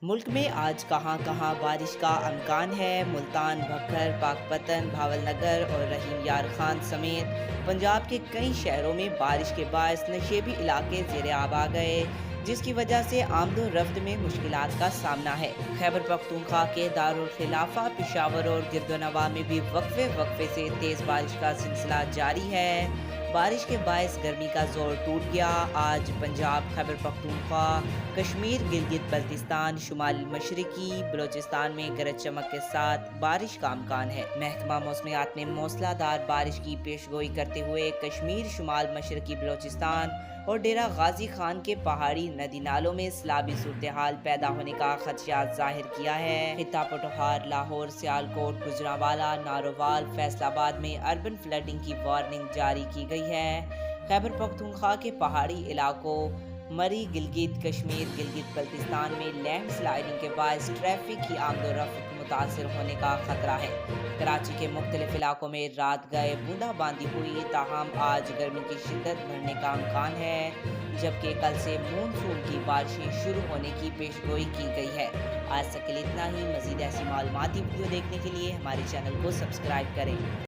मुल्क में आज कहां कहां बारिश का अमकान है। मुल्तान, भक्कर, पाकपतन, भावलनगर और रहीम यार खान समेत पंजाब के कई शहरों में बारिश के बायस नशेबी इलाके ज़ेरे आब आ गए, जिसकी वजह से आमदो रफ्त में मुश्किलात का सामना है। खैबर पख्तूनख्वा के दारुल खिलाफा पिशावर और गिरदोनवा में भी वक्फे वक्फे से तेज़ बारिश का सिलसिला जारी है। बारिश के बायस गर्मी का जोर टूट गया। आज पंजाब, खैबर पख्तूनख्वा, कश्मीर, गिलगित बल्तिस्तान, शुमाल मशरकी बलोचिस्तान में गरज चमक के साथ बारिश का अमकान है। महकमा मौसमियात ने मूसलाधार बारिश की पेशगोई करते हुए कश्मीर, शुमाल मशरकी बलोचिस्तान और डेरा गाजी खान के पहाड़ी नदी नालों में सैलाबी सूरत हाल पैदा होने का खदशा जाहिर किया है। खिता पटोहार, लाहौर, सियालकोट, गुजरांवाला, नारोवाल, फैसलाबाद में अर्बन फ्लडिंग की वार्निंग जारी की गई है। खैबर पख्तूनख्वा के पहाड़ी इलाकों मरी, गिलगित कश्मीर, गिलगित बल्तिस्तान में लैंड स्लाइडिंग के बायस ट्रैफिक की आमदोरफ्त मुतासर होने का खतरा है। कराची के मुख्तलिफ इलाकों में रात गए बूंदाबांदी हुई, ताहम आज गर्मी की शिद्दत बढ़ने का अमकान है, जबकि कल से मानसून की बारिशें शुरू होने की पेशगोई की गई है। आज तक के लिए इतना ही। मज़ीद ऐसी मालूमाती वीडियो देखने के लिए हमारे चैनल को सब्सक्राइब करें।